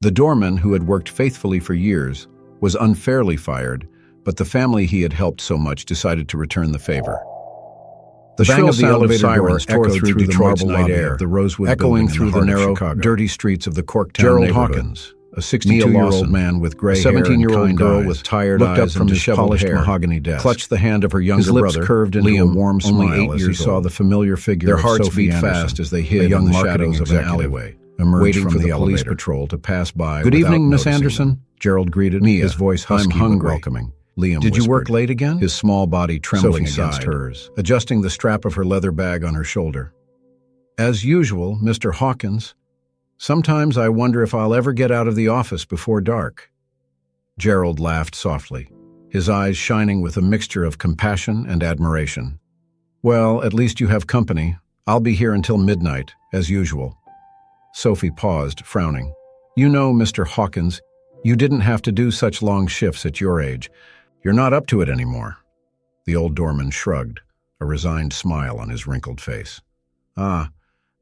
The doorman, who had worked faithfully for years, was unfairly fired, but the family he had helped so much decided to return the favor. The shrill sound of sirens tore through the marble night air, the Rosewood echoing through the narrow, dirty streets of the Corktown Gerald neighborhood. Hawkins, a 62-year-old man with gray hair and 17-year-old girl eyes, with tired looked eyes up from and his disheveled polished hair, mahogany desk, clutched the hand of her younger his lips brother, curved into Liam, a warm only smile 8 as he years saw old. the familiar figure Their of hearts Sophie beat Anderson, fast as they a hid young in the marketing shadows of an executive, alleyway, emerged waiting from for the the police elevator. patrol to pass by. "Good without evening, Miss noticing Anderson," them. Gerald greeted, "Mia, his voice husky I'm hungry." but welcoming. Liam "Did you work whispered, late again?" his small body trembling Sophie against sighed, hers, adjusting the strap of her leather bag on her shoulder. "As usual, Mr. Hawkins. Sometimes I wonder if I'll ever get out of the office before dark." Gerald laughed softly, his eyes shining with a mixture of compassion and admiration. "Well, at least you have company. I'll be here until midnight, as usual." Sophie paused, frowning. "You know, Mr. Hawkins, you didn't have to do such long shifts at your age. You're not up to it anymore." The old doorman shrugged, a resigned smile on his wrinkled face. "Ah,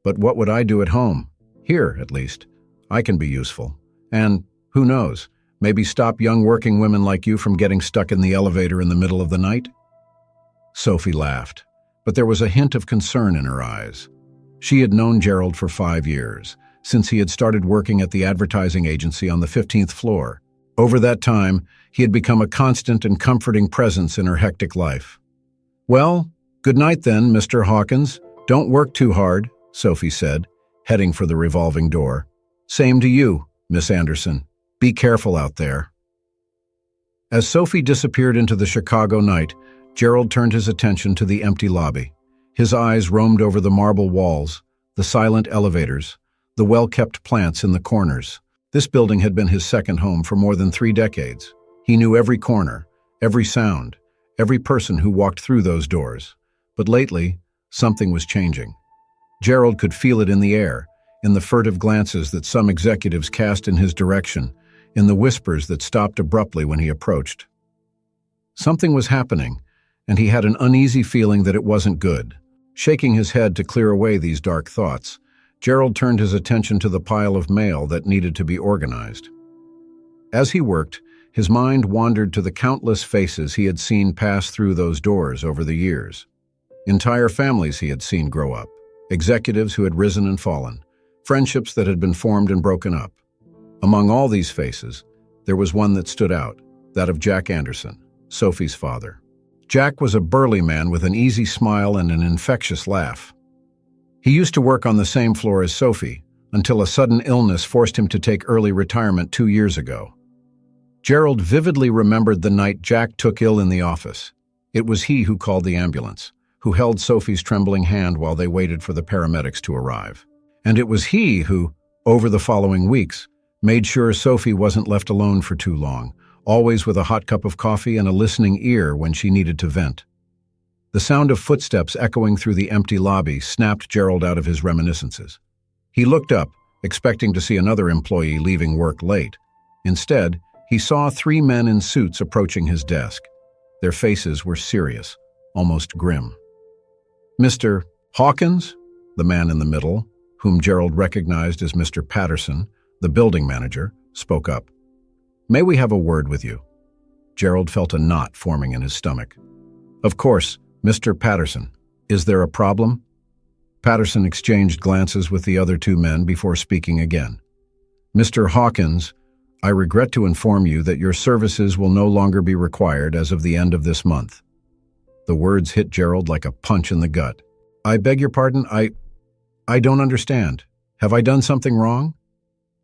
but what would I do at home? Here, at least. I can be useful. And, who knows, maybe stop young working women like you from getting stuck in the elevator in the middle of the night?" Sophie laughed, but there was a hint of concern in her eyes. She had known Gerald for 5 years, since he had started working at the advertising agency on the 15th floor. Over that time, he had become a constant and comforting presence in her hectic life. "Well, good night then, Mr. Hawkins. Don't work too hard," Sophie said, heading for the revolving door. "Same to you, Miss Anderson. Be careful out there." As Sophie disappeared into the Chicago night, Gerald turned his attention to the empty lobby. His eyes roamed over the marble walls, the silent elevators, the well-kept plants in the corners. This building had been his second home for more than 3 decades. He knew every corner, every sound, every person who walked through those doors. But lately, something was changing. Gerald could feel it in the air, in the furtive glances that some executives cast in his direction, in the whispers that stopped abruptly when he approached. Something was happening, and he had an uneasy feeling that it wasn't good. Shaking his head to clear away these dark thoughts, Gerald turned his attention to the pile of mail that needed to be organized. As he worked, his mind wandered to the countless faces he had seen pass through those doors over the years. Entire families he had seen grow up, executives who had risen and fallen, friendships that had been formed and broken up. Among all these faces, there was one that stood out, that of Jack Anderson, Sophie's father. Jack was a burly man with an easy smile and an infectious laugh. He used to work on the same floor as Sophie, until a sudden illness forced him to take early retirement 2 years ago. Gerald vividly remembered the night Jack took ill in the office. It was he who called the ambulance, who held Sophie's trembling hand while they waited for the paramedics to arrive. And it was he who, over the following weeks, made sure Sophie wasn't left alone for too long, always with a hot cup of coffee and a listening ear when she needed to vent. The sound of footsteps echoing through the empty lobby snapped Gerald out of his reminiscences. He looked up, expecting to see another employee leaving work late. Instead, he saw 3 men in suits approaching his desk. Their faces were serious, almost grim. "Mr. Hawkins?" The man in the middle, whom Gerald recognized as Mr. Patterson, the building manager, spoke up. "May we have a word with you?" Gerald felt a knot forming in his stomach. "Of course, Mr. Patterson. Is there a problem?" Patterson exchanged glances with the other 2 men before speaking again. "Mr. Hawkins, I regret to inform you that your services will no longer be required as of the end of this month." The words hit Gerald like a punch in the gut. "I beg your pardon, I don't understand. Have I done something wrong?"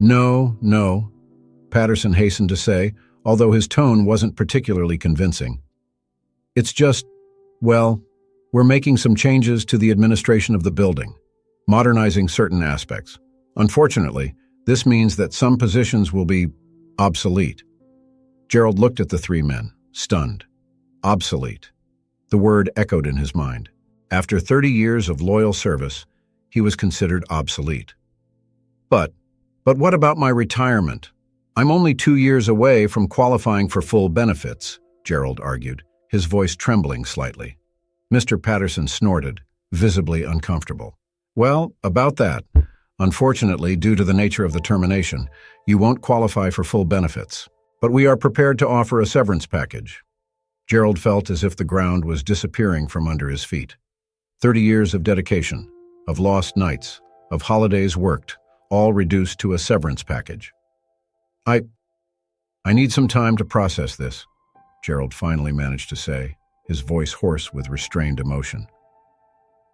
No, Patterson hastened to say, although his tone wasn't particularly convincing. "It's just, well, we're making some changes to the administration of the building, modernizing certain aspects. Unfortunately, this means that some positions will be obsolete." Gerald looked at the 3 men, stunned. Obsolete. The word echoed in his mind. After 30 years of loyal service, he was considered obsolete. But what about my retirement? I'm only 2 years away from qualifying for full benefits," Gerald argued, his voice trembling slightly. Mr. Patterson snorted, visibly uncomfortable. "Well, about that, Unfortunately, due to the nature of the termination, you won't qualify for full benefits, but we are prepared to offer a severance package." Gerald felt as if the ground was disappearing from under his feet. 30 years of dedication, of lost nights, of holidays worked, all reduced to a severance package. I need some time to process this," Gerald finally managed to say, his voice hoarse with restrained emotion.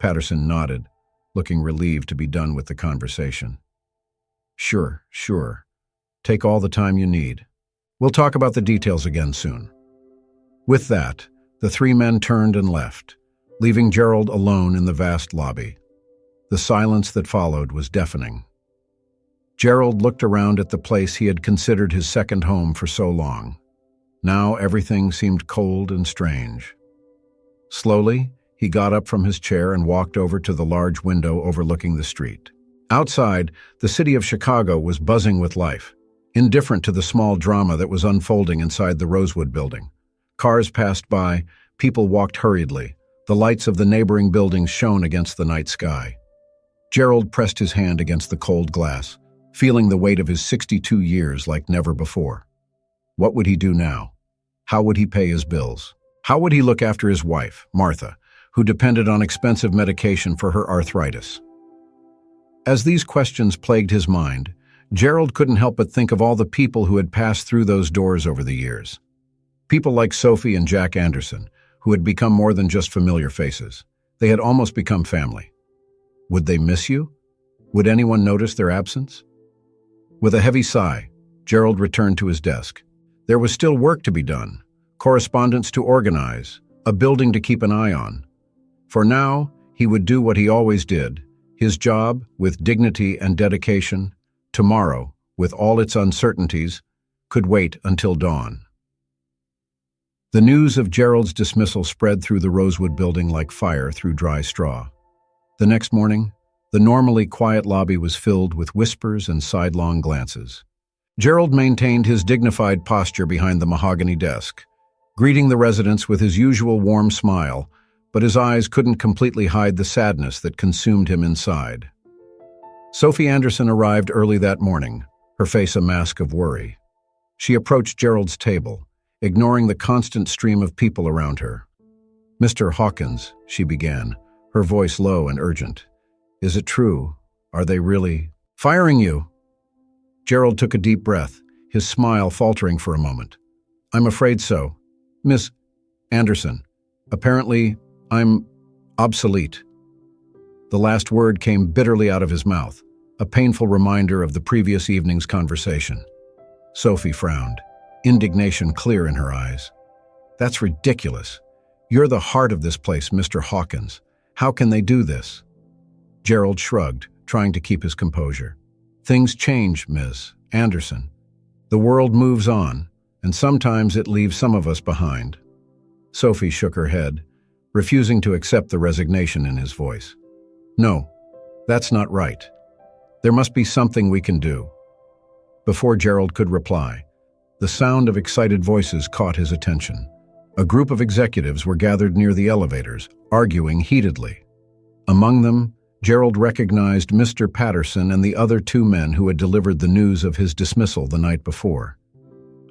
Patterson nodded, looking relieved to be done with the conversation. Sure. Take all the time you need. We'll talk about the details again soon." With that, the three men turned and left, leaving Gerald alone in the vast lobby. The silence that followed was deafening. Gerald looked around at the place he had considered his second home for so long. Now everything seemed cold and strange. Slowly, he got up from his chair and walked over to the large window overlooking the street. Outside, the city of Chicago was buzzing with life, indifferent to the small drama that was unfolding inside the Rosewood building. Cars passed by, people walked hurriedly, the lights of the neighboring buildings shone against the night sky. Gerald pressed his hand against the cold glass, feeling the weight of his 62 years like never before. What would he do now? How would he pay his bills? How would he look after his wife, Martha, who depended on expensive medication for her arthritis? As these questions plagued his mind, Gerald couldn't help but think of all the people who had passed through those doors over the years. People like Sophie and Jack Anderson, who had become more than just familiar faces. They had almost become family. Would they miss you? Would anyone notice their absence? With a heavy sigh, Gerald returned to his desk. There was still work to be done, correspondence to organize, a building to keep an eye on. For now, he would do what he always did, his job with dignity and dedication. Tomorrow, with all its uncertainties, could wait until dawn. The news of Gerald's dismissal spread through the Rosewood building like fire through dry straw. The next morning, the normally quiet lobby was filled with whispers and sidelong glances. Gerald maintained his dignified posture behind the mahogany desk, greeting the residents with his usual warm smile, but his eyes couldn't completely hide the sadness that consumed him inside. Sophie Anderson arrived early that morning, her face a mask of worry. She approached Gerald's table, ignoring the constant stream of people around her. "Mr. Hawkins," she began, her voice low and urgent. "Is it true? Are they really firing you?" Gerald took a deep breath, his smile faltering for a moment. "I'm afraid so. Miss Anderson, apparently I'm obsolete." The last word came bitterly out of his mouth, a painful reminder of the previous evening's conversation. Sophie frowned, indignation clear in her eyes. "That's ridiculous. You're the heart of this place, Mr. Hawkins. How can they do this?" Gerald shrugged, trying to keep his composure. "Things change, Ms. Anderson. The world moves on, and sometimes it leaves some of us behind." Sophie shook her head, refusing to accept the resignation in his voice. "No, that's not right. There must be something we can do." Before Gerald could reply, the sound of excited voices caught his attention. A group of executives were gathered near the elevators, arguing heatedly. Among them, Gerald recognized Mr. Patterson and the other two men who had delivered the news of his dismissal the night before.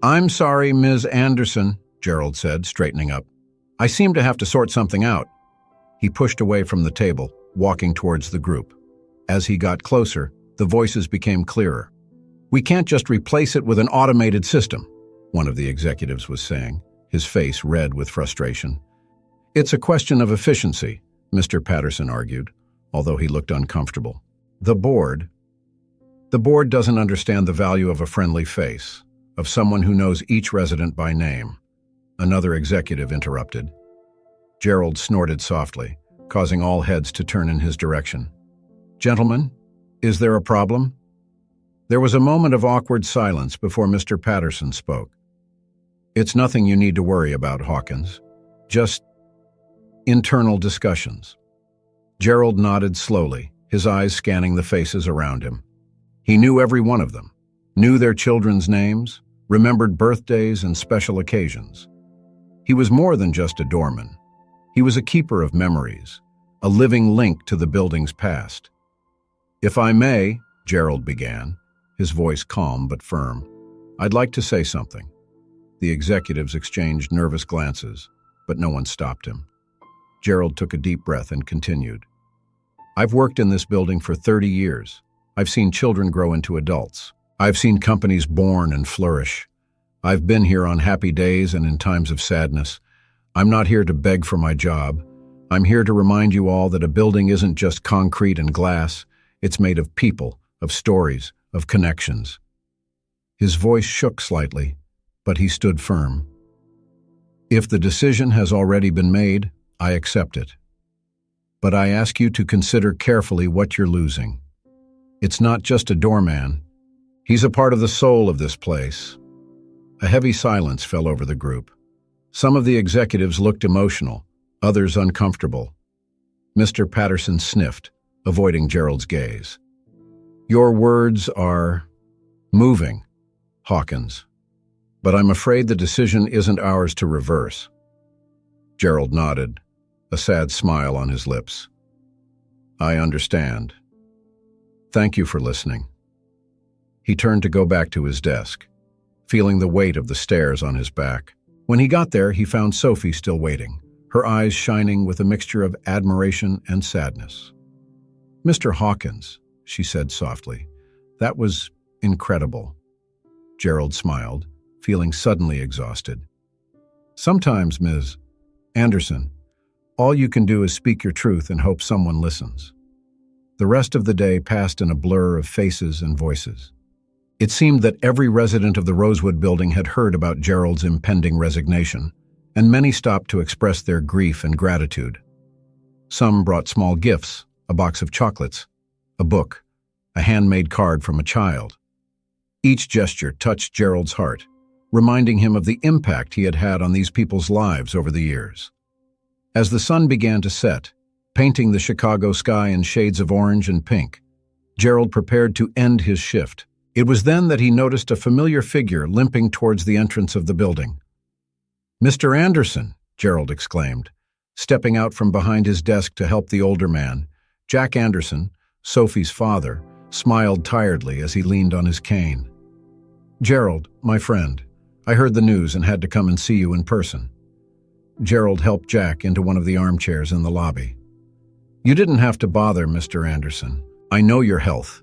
"I'm sorry, Ms. Anderson," Gerald said, straightening up. "I seem to have to sort something out." He pushed away from the table, walking towards the group. As he got closer, the voices became clearer. "We can't just replace it with an automated system," one of the executives was saying, his face red with frustration. "It's a question of efficiency," Mr. Patterson argued, although he looked uncomfortable. The board doesn't understand the value of a friendly face, of someone who knows each resident by name," another executive interrupted. Gerald snorted softly, causing all heads to turn in his direction. "Gentlemen, is there a problem?" There was a moment of awkward silence before Mr. Patterson spoke. "It's nothing you need to worry about, Hawkins. Just internal discussions." Gerald nodded slowly, his eyes scanning the faces around him. He knew every one of them, knew their children's names, remembered birthdays and special occasions. He was more than just a doorman. He was a keeper of memories, a living link to the building's past. "If I may," Gerald began, his voice calm but firm. "I'd like to say something." The executives exchanged nervous glances, but no one stopped him. Gerald took a deep breath and continued. "I've worked in this building for 30 years. I've seen children grow into adults. I've seen companies born and flourish. I've been here on happy days and in times of sadness. I'm not here to beg for my job. I'm here to remind you all that a building isn't just concrete and glass. It's made of people, of stories, of connections." His voice shook slightly, but he stood firm. "If the decision has already been made, I accept it. But I ask you to consider carefully what you're losing. It's not just a doorman. He's a part of the soul of this place." A heavy silence fell over the group. Some of the executives looked emotional, others uncomfortable. Mr. Patterson sniffed, avoiding Gerald's gaze. "Your words are moving, Hawkins. But I'm afraid the decision isn't ours to reverse." Gerald nodded, a sad smile on his lips. "I understand. Thank you for listening." He turned to go back to his desk, feeling the weight of the stairs on his back. When he got there, he found Sophie still waiting, her eyes shining with a mixture of admiration and sadness. "Mr. Hawkins," she said softly, "that was incredible." Gerald smiled, feeling suddenly exhausted. "Sometimes, Ms. Anderson, all you can do is speak your truth and hope someone listens." The rest of the day passed in a blur of faces and voices. It seemed that every resident of the Rosewood building had heard about Gerald's impending resignation, and many stopped to express their grief and gratitude. Some brought small gifts, a box of chocolates, a book, a handmade card from a child. Each gesture touched Gerald's heart, reminding him of the impact he had had on these people's lives over the years. As the sun began to set, painting the Chicago sky in shades of orange and pink, Gerald prepared to end his shift. It was then that he noticed a familiar figure limping towards the entrance of the building. "Mr. Anderson," Gerald exclaimed, stepping out from behind his desk to help the older man. Jack Anderson, Sophie's father, smiled tiredly as he leaned on his cane. "Gerald, my friend, I heard the news and had to come and see you in person." Gerald helped Jack into one of the armchairs in the lobby. "You didn't have to bother, Mr. Anderson. I know your health."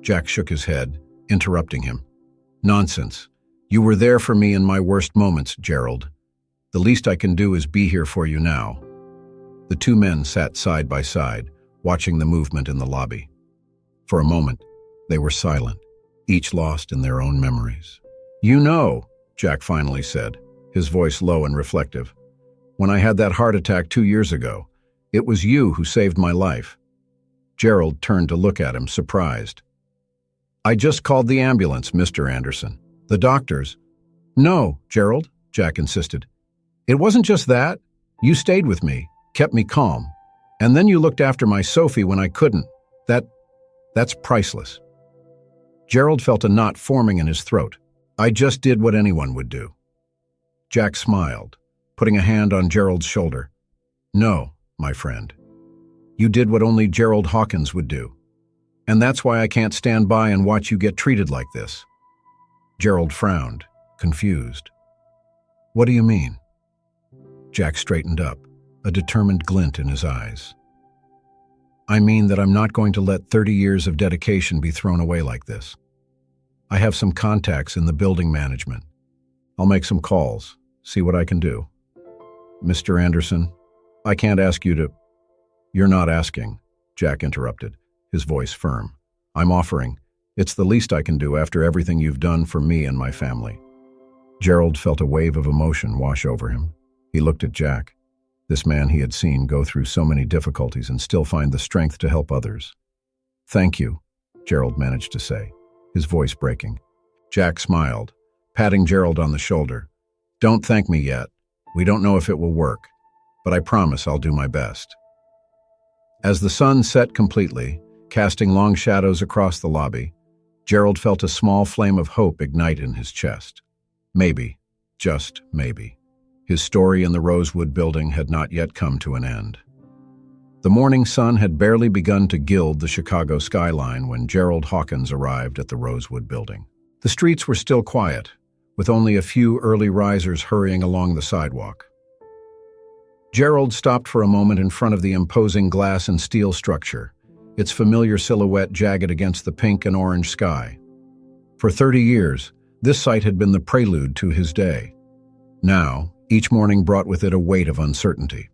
Jack shook his head, interrupting him. "Nonsense. You were there for me in my worst moments, Gerald. The least I can do is be here for you now." The two men sat side by side, watching the movement in the lobby. For a moment, they were silent, each lost in their own memories. "You know," Jack finally said, his voice low and reflective, "when I had that heart attack 2 years ago, it was you who saved my life." Gerald turned to look at him, surprised. "I just called the ambulance, Mr. Anderson. The doctors—" "No, Gerald," Jack insisted. "It wasn't just that. You stayed with me, kept me calm. And then you looked after my Sophie when I couldn't. That's priceless." Gerald felt a knot forming in his throat. "I just did what anyone would do." Jack smiled, putting a hand on Gerald's shoulder. "No, my friend. You did what only Gerald Hawkins would do. And that's why I can't stand by and watch you get treated like this." Gerald frowned, confused. "What do you mean?" Jack straightened up, a determined glint in his eyes. "I mean that I'm not going to let 30 years of dedication be thrown away like this. I have some contacts in the building management. I'll make some calls, see what I can do." "Mr. Anderson, I can't ask you to—" "You're not asking," Jack interrupted, his voice firm. "I'm offering. It's the least I can do after everything you've done for me and my family." Gerald felt a wave of emotion wash over him. He looked at Jack, this man he had seen go through so many difficulties and still find the strength to help others. "Thank you," Gerald managed to say, his voice breaking. Jack smiled, patting Gerald on the shoulder. "Don't thank me yet. We don't know if it will work, but I promise I'll do my best." As the sun set completely, casting long shadows across the lobby, Gerald felt a small flame of hope ignite in his chest. Maybe, just maybe, his story in the Rosewood building had not yet come to an end. The morning sun had barely begun to gild the Chicago skyline when Gerald Hawkins arrived at the Rosewood building. The streets were still quiet, with only a few early risers hurrying along the sidewalk. Gerald stopped for a moment in front of the imposing glass and steel structure, its familiar silhouette jagged against the pink and orange sky. For 30 years, this site had been the prelude to his day. Now, each morning brought with it a weight of uncertainty.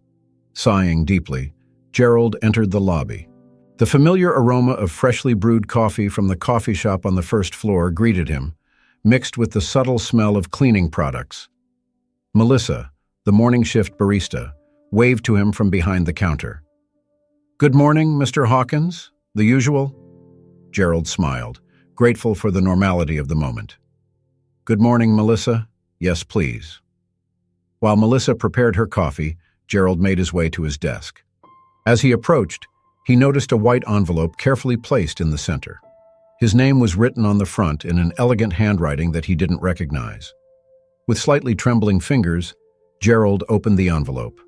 Sighing deeply, Gerald entered the lobby. The familiar aroma of freshly brewed coffee from the coffee shop on the first floor greeted him, mixed with the subtle smell of cleaning products. Melissa, the morning shift barista, waved to him from behind the counter. "Good morning, Mr. Hawkins. The usual?" Gerald smiled, grateful for the normality of the moment. "Good morning, Melissa. Yes, please." While Melissa prepared her coffee, Gerald made his way to his desk. As he approached, he noticed a white envelope carefully placed in the center. His name was written on the front in an elegant handwriting that he didn't recognize. With slightly trembling fingers, Gerald opened the envelope.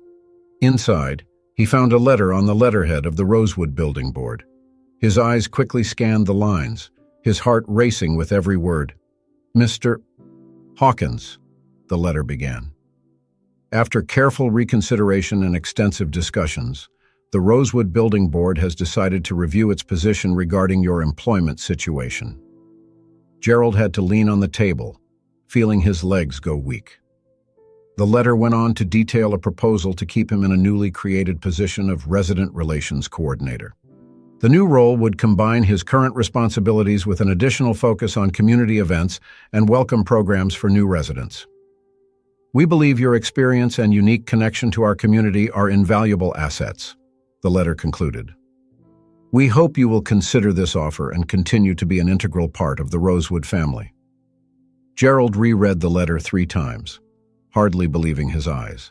Inside, he found a letter on the letterhead of the Rosewood building board. His eyes quickly scanned the lines, his heart racing with every word. "Mr. Hawkins," the letter began. "After careful reconsideration and extensive discussions, the Rosewood Building Board has decided to review its position regarding your employment situation." Gerald had to lean on the table, feeling his legs go weak. The letter went on to detail a proposal to keep him in a newly created position of Resident Relations Coordinator. The new role would combine his current responsibilities with an additional focus on community events and welcome programs for new residents. "We believe your experience and unique connection to our community are invaluable assets," the letter concluded. "We hope you will consider this offer and continue to be an integral part of the Rosewood family." Gerald reread the letter 3 times, hardly believing his eyes.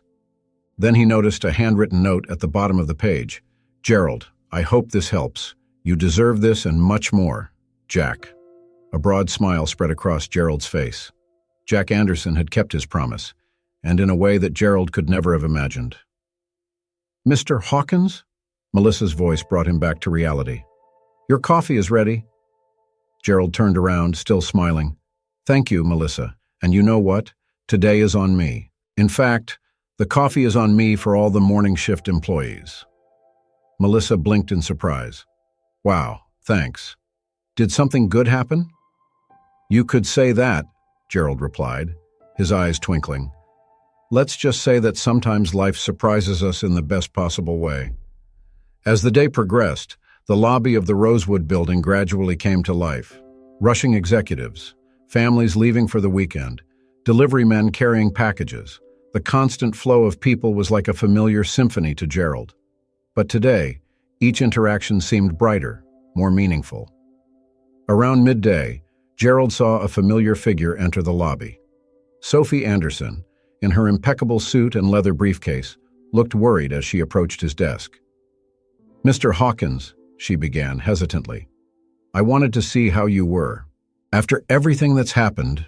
Then he noticed a handwritten note at the bottom of the page. "Gerald, I hope this helps. You deserve this and much more. Jack." A broad smile spread across Gerald's face. Jack Anderson had kept his promise, and in a way that Gerald could never have imagined. "Mr. Hawkins?" Melissa's voice brought him back to reality. "Your coffee is ready." Gerald turned around, still smiling. "Thank you, Melissa. And you know what? Today is on me. In fact, the coffee is on me for all the morning shift employees." Melissa blinked in surprise. "Wow, thanks. Did something good happen?" "You could say that," Gerald replied, his eyes twinkling. "Let's just say that sometimes life surprises us in the best possible way." As the day progressed, the lobby of the Rosewood building gradually came to life. Rushing executives, families leaving for the weekend, delivery men carrying packages. The constant flow of people was like a familiar symphony to Gerald. But today, each interaction seemed brighter, more meaningful. Around midday, Gerald saw a familiar figure enter the lobby. Sophie Anderson, in her impeccable suit and leather briefcase, looked worried as she approached his desk. "Mr. Hawkins," she began hesitantly, "I wanted to see how you were. After everything that's happened."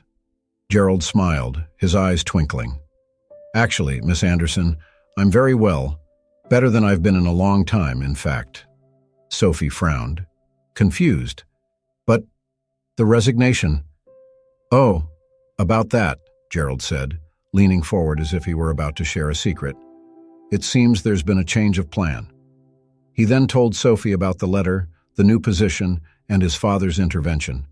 Gerald smiled, his eyes twinkling. "Actually, Miss Anderson, I'm very well, better than I've been in a long time, in fact." Sophie frowned, confused. "But the resignation—" "Oh, about that," Gerald said, leaning forward as if he were about to share a secret. "It seems there's been a change of plan." He then told Sophie about the letter, the new position, and his father's intervention.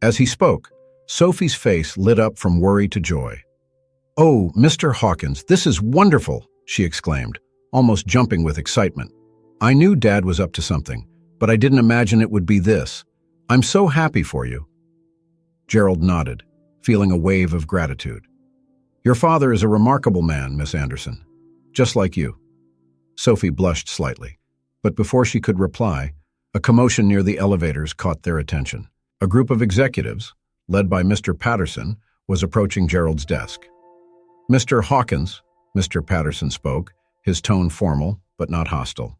As he spoke, Sophie's face lit up from worry to joy. "Oh, Mr. Hawkins, this is wonderful!" she exclaimed, almost jumping with excitement. "I knew Dad was up to something, but I didn't imagine it would be this. I'm so happy for you." Gerald nodded, feeling a wave of gratitude. "Your father is a remarkable man, Miss Anderson. Just like you." Sophie blushed slightly, but before she could reply, a commotion near the elevators caught their attention. A group of executives, led by Mr. Patterson, was approaching Gerald's desk. "Mr. Hawkins," Mr. Patterson spoke, his tone formal but not hostile.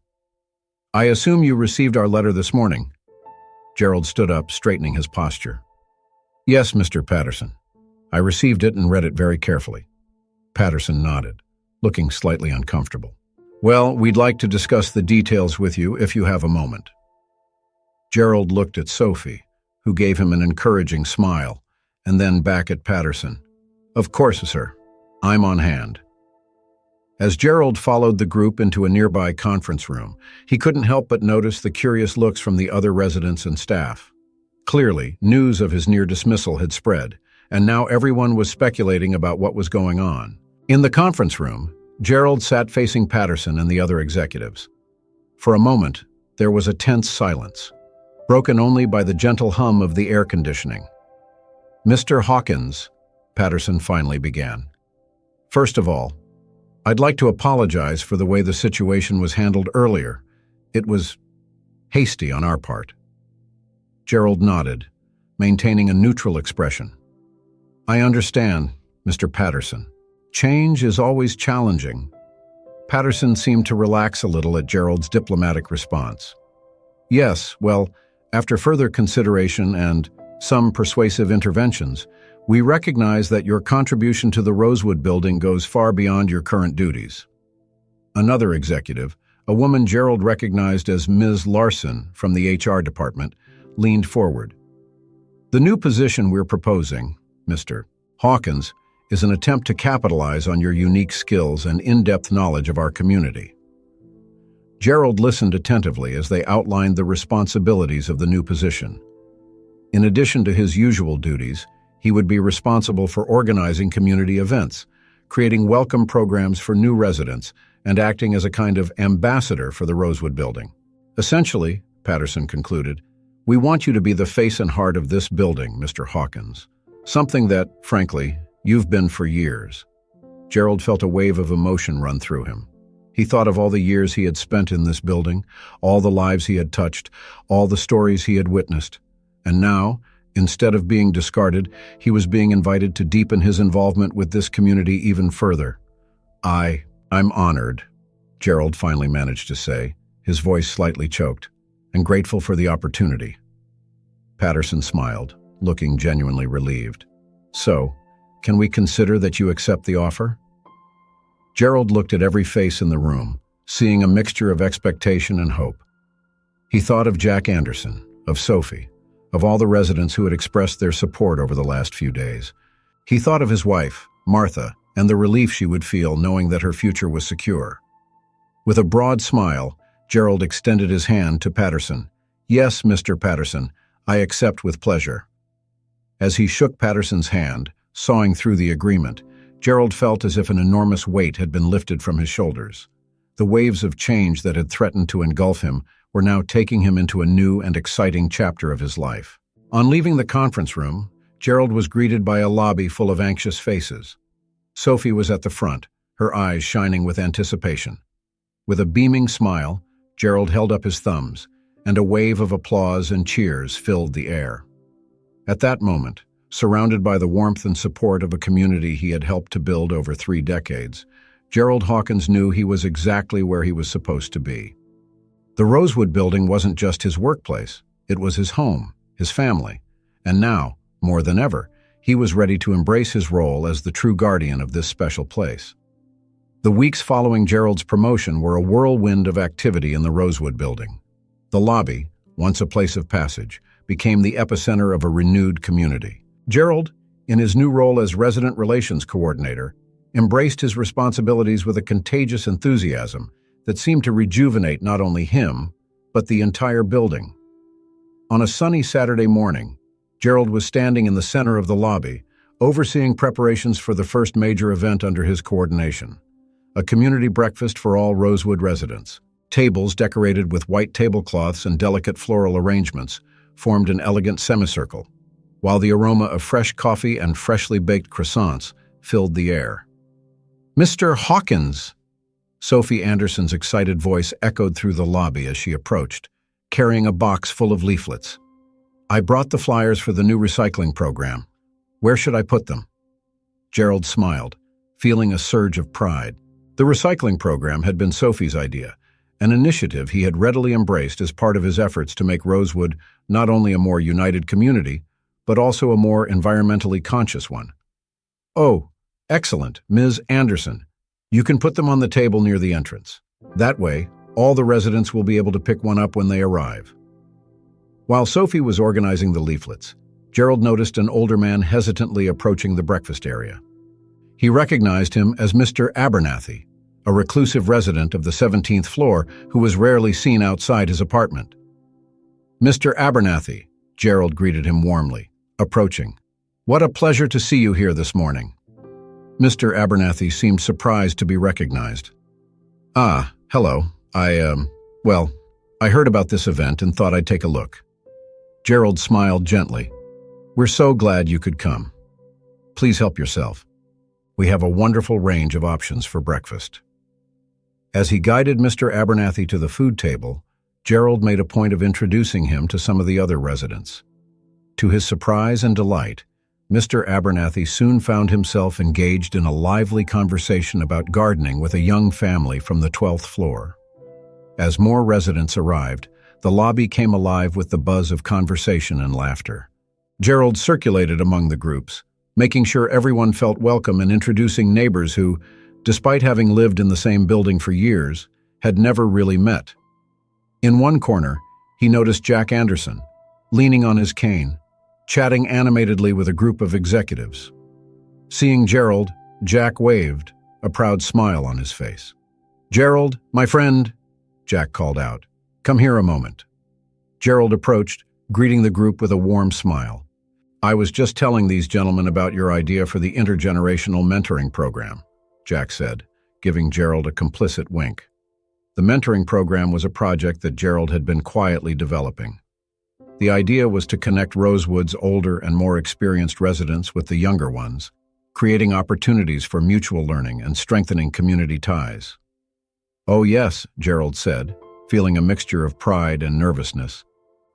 "I assume you received our letter this morning." Gerald stood up, straightening his posture. "Yes, Mr. Patterson. I received it and read it very carefully." Patterson nodded, looking slightly uncomfortable. Well, we'd like to discuss the details with you if you have a moment. Gerald looked at Sophie, who gave him an encouraging smile, and then back at Patterson. Of course, sir. I'm on hand. As Gerald followed the group into a nearby conference room, he couldn't help but notice the curious looks from the other residents and staff. Clearly, news of his near dismissal had spread, and now everyone was speculating about what was going on. In the conference room, Gerald sat facing Patterson and the other executives. For a moment, there was a tense silence, broken only by the gentle hum of the air conditioning. Mr. Hawkins, Patterson finally began. First of all, I'd like to apologize for the way the situation was handled earlier. It was hasty on our part. Gerald nodded, maintaining a neutral expression. I understand, Mr. Patterson. Change is always challenging. Patterson seemed to relax a little at Gerald's diplomatic response. Yes, well, after further consideration and some persuasive interventions, we recognize that your contribution to the Rosewood building goes far beyond your current duties. Another executive, a woman Gerald recognized as Ms. Larson from the HR department, leaned forward. The new position we're proposing, Mr. Hawkins, is an attempt to capitalize on your unique skills and in-depth knowledge of our community. Gerald listened attentively as they outlined the responsibilities of the new position. In addition to his usual duties, he would be responsible for organizing community events, creating welcome programs for new residents, and acting as a kind of ambassador for the Rosewood building. Essentially, Patterson concluded, we want you to be the face and heart of this building, Mr. Hawkins. Something that, frankly, you've been for years. Gerald felt a wave of emotion run through him. He thought of all the years he had spent in this building, all the lives he had touched, all the stories he had witnessed. And now, instead of being discarded, he was being invited to deepen his involvement with this community even further. I'm honored, Gerald finally managed to say, his voice slightly choked, and grateful for the opportunity. Patterson smiled, looking genuinely relieved. So, can we consider that you accept the offer? Gerald looked at every face in the room, seeing a mixture of expectation and hope. He thought of Jack Anderson, of Sophie, of all the residents who had expressed their support over the last few days. He thought of his wife, Martha, and the relief she would feel knowing that her future was secure. With a broad smile, Gerald extended his hand to Patterson. Yes, Mr. Patterson, I accept with pleasure. As he shook Patterson's hand, sawing through the agreement, Gerald felt as if an enormous weight had been lifted from his shoulders. The waves of change that had threatened to engulf him were now taking him into a new and exciting chapter of his life. On leaving the conference room, Gerald was greeted by a lobby full of anxious faces. Sophie was at the front, her eyes shining with anticipation. With a beaming smile, Gerald held up his thumbs, and a wave of applause and cheers filled the air. At that moment, surrounded by the warmth and support of a community he had helped to build over 3 decades, Gerald Hawkins knew he was exactly where he was supposed to be. The Rosewood building wasn't just his workplace, it was his home, his family, and now, more than ever, he was ready to embrace his role as the true guardian of this special place. The weeks following Gerald's promotion were a whirlwind of activity in the Rosewood building. The lobby, once a place of passage, became the epicenter of a renewed community. Gerald, in his new role as Resident Relations Coordinator, embraced his responsibilities with a contagious enthusiasm that seemed to rejuvenate not only him, but the entire building. On a sunny Saturday morning, Gerald was standing in the center of the lobby, overseeing preparations for the first major event under his coordination, a community breakfast for all Rosewood residents. Tables decorated with white tablecloths and delicate floral arrangements formed an elegant semicircle, while the aroma of fresh coffee and freshly baked croissants filled the air. Mr. Hawkins! Sophie Anderson's excited voice echoed through the lobby as she approached, carrying a box full of leaflets. I brought the flyers for the new recycling program. Where should I put them? Gerald smiled, feeling a surge of pride. The recycling program had been Sophie's idea, an initiative he had readily embraced as part of his efforts to make Rosewood not only a more united community, but also a more environmentally conscious one. Oh, excellent, Ms. Anderson. You can put them on the table near the entrance. That way, all the residents will be able to pick one up when they arrive. While Sophie was organizing the leaflets, Gerald noticed an older man hesitantly approaching the breakfast area. He recognized him as Mr. Abernathy, a reclusive resident of the 17th floor who was rarely seen outside his apartment. "Mr. Abernathy," Gerald greeted him warmly, approaching. "What a pleasure to see you here this morning." Mr. Abernathy seemed surprised to be recognized. "Ah, hello. I heard about this event and thought I'd take a look." Gerald smiled gently. "We're so glad you could come. Please help yourself. We have a wonderful range of options for breakfast." As he guided Mr. Abernathy to the food table, Gerald made a point of introducing him to some of the other residents. To his surprise and delight, Mr. Abernathy soon found himself engaged in a lively conversation about gardening with a young family from the 12th floor. As more residents arrived, the lobby came alive with the buzz of conversation and laughter. Gerald circulated among the groups, making sure everyone felt welcome and introducing neighbors who, despite having lived in the same building for years, had never really met. In one corner, he noticed Jack Anderson, leaning on his cane, chatting animatedly with a group of executives. Seeing Gerald, Jack waved, a proud smile on his face. "Gerald, my friend," Jack called out. "Come here a moment." Gerald approached, greeting the group with a warm smile. "I was just telling these gentlemen about your idea for the intergenerational mentoring program," Jack said, giving Gerald a complicit wink. The mentoring program was a project that Gerald had been quietly developing. The idea was to connect Rosewood's older and more experienced residents with the younger ones, creating opportunities for mutual learning and strengthening community ties. "Oh yes," Gerald said, feeling a mixture of pride and nervousness.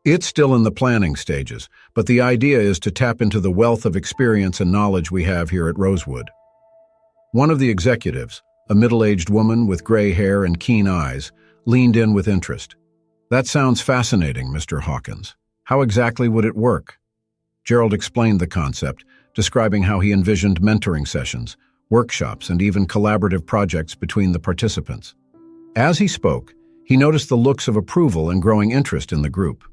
"It's still in the planning stages, but the idea is to tap into the wealth of experience and knowledge we have here at Rosewood." One of the executives, a middle-aged woman with gray hair and keen eyes, leaned in with interest. "That sounds fascinating, Mr. Hawkins. How exactly would it work?" Gerald explained the concept, describing how he envisioned mentoring sessions, workshops, and even collaborative projects between the participants. As he spoke, he noticed the looks of approval and growing interest in the group.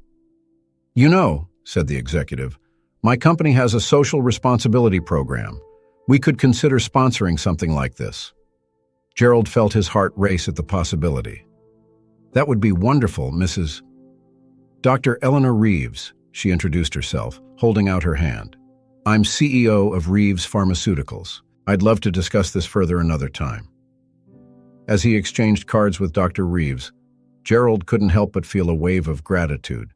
"You know," said the executive, "my company has a social responsibility program. We could consider sponsoring something like this." Gerald felt his heart race at the possibility. "That would be wonderful, Mrs. Dr. Eleanor Reeves," she introduced herself, holding out her hand. "I'm CEO of Reeves Pharmaceuticals. I'd love to discuss this further another time." As he exchanged cards with Dr. Reeves, Gerald couldn't help but feel a wave of gratitude.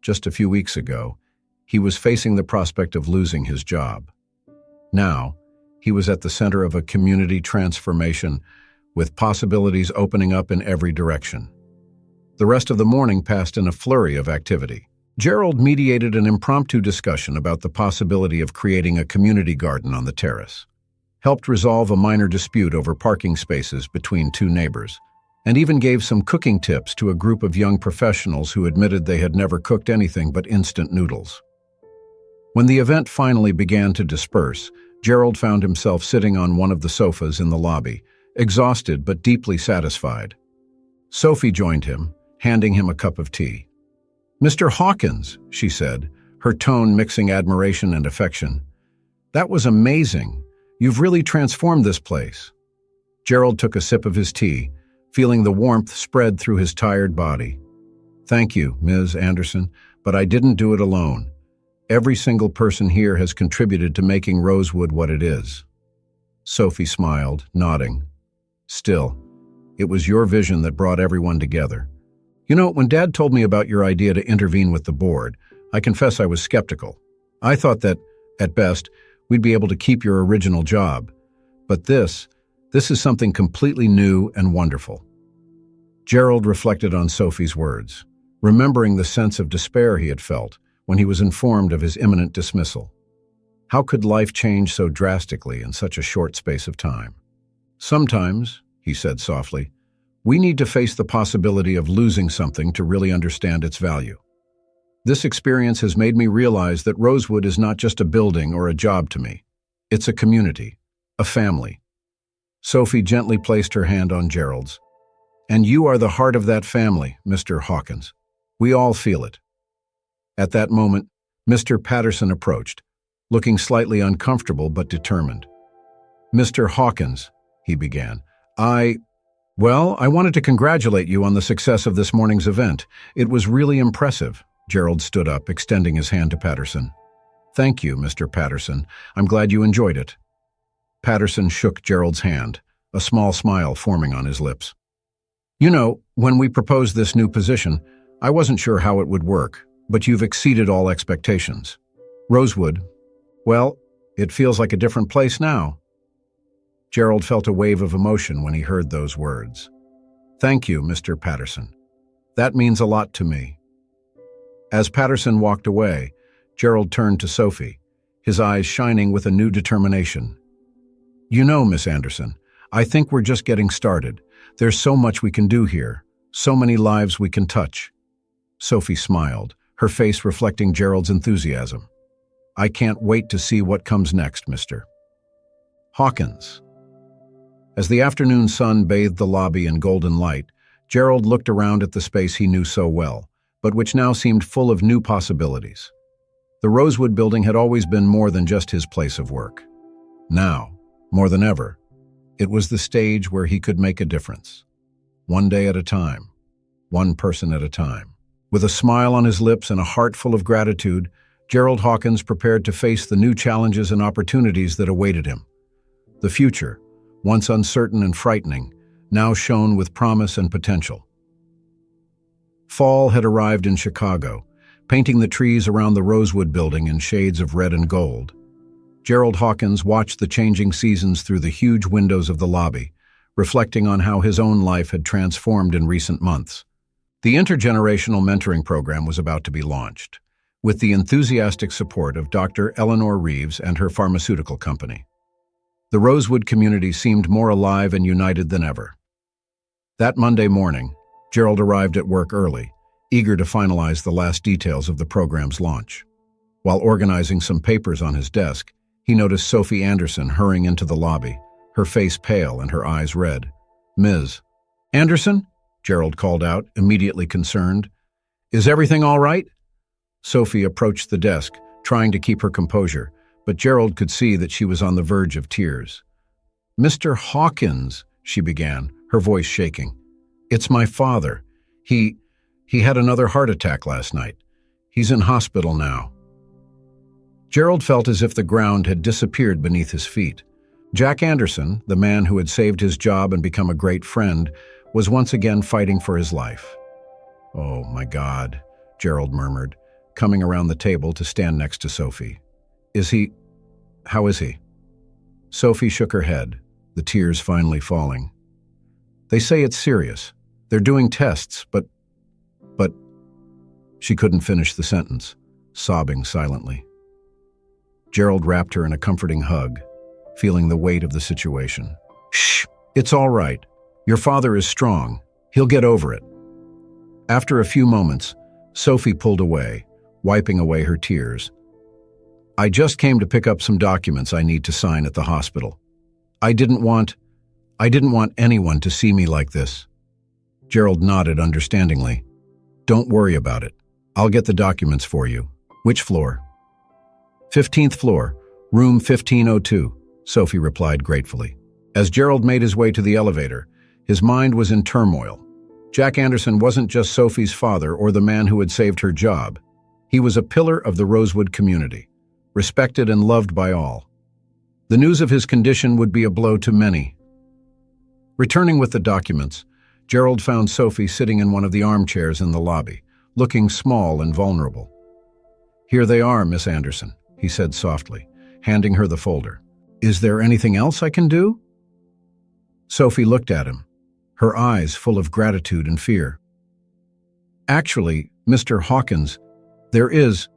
Just a few weeks ago, he was facing the prospect of losing his job. Now, he was at the center of a community transformation, with possibilities opening up in every direction. The rest of the morning passed in a flurry of activity. Gerald mediated an impromptu discussion about the possibility of creating a community garden on the terrace, helped resolve a minor dispute over parking spaces between two neighbors, and even gave some cooking tips to a group of young professionals who admitted they had never cooked anything but instant noodles. When the event finally began to disperse, Gerald found himself sitting on one of the sofas in the lobby, exhausted but deeply satisfied. Sophie joined him, handing him a cup of tea. "Mr. Hawkins," she said, her tone mixing admiration and affection. "That was amazing. You've really transformed this place." Gerald took a sip of his tea, feeling the warmth spread through his tired body. "Thank you, Ms. Anderson, but I didn't do it alone. Every single person here has contributed to making Rosewood what it is." Sophie smiled, nodding. "Still, it was your vision that brought everyone together. You know, when Dad told me about your idea to intervene with the board, I confess I was skeptical. I thought that, at best, we'd be able to keep your original job. But this is something completely new and wonderful." Gerald reflected on Sophie's words, remembering the sense of despair he had felt when he was informed of his imminent dismissal. How could life change so drastically in such a short space of time? "Sometimes," he said softly, "we need to face the possibility of losing something to really understand its value. This experience has made me realize that Rosewood is not just a building or a job to me. It's a community, a family." Sophie gently placed her hand on Gerald's. And you are the heart of that family, Mr. Hawkins. We all feel it. At that moment, Mr. Patterson approached, looking slightly uncomfortable but determined. Mr. Hawkins, he began, I wanted to congratulate you on the success of this morning's event. It was really impressive. Gerald stood up, extending his hand to Patterson. Thank you, Mr. Patterson. I'm glad you enjoyed it. Patterson shook Gerald's hand, a small smile forming on his lips. You know, when we proposed this new position, I wasn't sure how it would work, but you've exceeded all expectations. Rosewood, well, it feels like a different place now. Gerald felt a wave of emotion when he heard those words. Thank you, Mr. Patterson. That means a lot to me. As Patterson walked away, Gerald turned to Sophie, his eyes shining with a new determination. You know, Miss Anderson, I think we're just getting started. There's so much we can do here, so many lives we can touch. Sophie smiled, her face reflecting Gerald's enthusiasm. I can't wait to see what comes next, Mr. Hawkins. As the afternoon sun bathed the lobby in golden light, Gerald looked around at the space he knew so well, but which now seemed full of new possibilities. The Rosewood building had always been more than just his place of work. Now, more than ever, it was the stage where he could make a difference. One day at a time, one person at a time. With a smile on his lips and a heart full of gratitude, Gerald Hawkins prepared to face the new challenges and opportunities that awaited him. The future, once uncertain and frightening, now shone with promise and potential. Fall had arrived in Chicago, painting the trees around the Rosewood building in shades of red and gold. Gerald Hawkins watched the changing seasons through the huge windows of the lobby, reflecting on how his own life had transformed in recent months. The intergenerational mentoring program was about to be launched, with the enthusiastic support of Dr. Eleanor Reeves and her pharmaceutical company. The Rosewood community seemed more alive and united than ever. That Monday morning, Gerald arrived at work early, eager to finalize the last details of the program's launch. While organizing some papers on his desk, he noticed Sophie Anderson hurrying into the lobby, her face pale and her eyes red. Ms. Anderson? Gerald called out, immediately concerned. Is everything all right? Sophie approached the desk, trying to keep her composure, but Gerald could see that she was on the verge of tears. Mr. Hawkins, she began, her voice shaking. It's my father. He had another heart attack last night. He's in hospital now. Gerald felt as if the ground had disappeared beneath his feet. Jack Anderson, the man who had saved his job and become a great friend, was once again fighting for his life. Oh, my God, Gerald murmured, coming around the table to stand next to Sophie. How is he? Sophie shook her head, the tears finally falling. They say it's serious. They're doing tests, but... She couldn't finish the sentence, sobbing silently. Gerald wrapped her in a comforting hug, feeling the weight of the situation. Shh, it's all right. Your father is strong. He'll get over it. After a few moments, Sophie pulled away, wiping away her tears. I just came to pick up some documents I need to sign at the hospital. I didn't want anyone to see me like this. Gerald nodded understandingly. Don't worry about it. I'll get the documents for you. Which floor? 15th floor, room 1502, Sophie replied gratefully. As Gerald made his way to the elevator, his mind was in turmoil. Jack Anderson wasn't just Sophie's father or the man who had saved her job. He was a pillar of the Rosewood community, respected and loved by all. The news of his condition would be a blow to many. Returning with the documents, Gerald found Sophie sitting in one of the armchairs in the lobby, looking small and vulnerable. Here they are, Miss Anderson, he said softly, handing her the folder. Is there anything else I can do? Sophie looked at him, her eyes full of gratitude and fear. Actually, Mr. Hawkins, there is...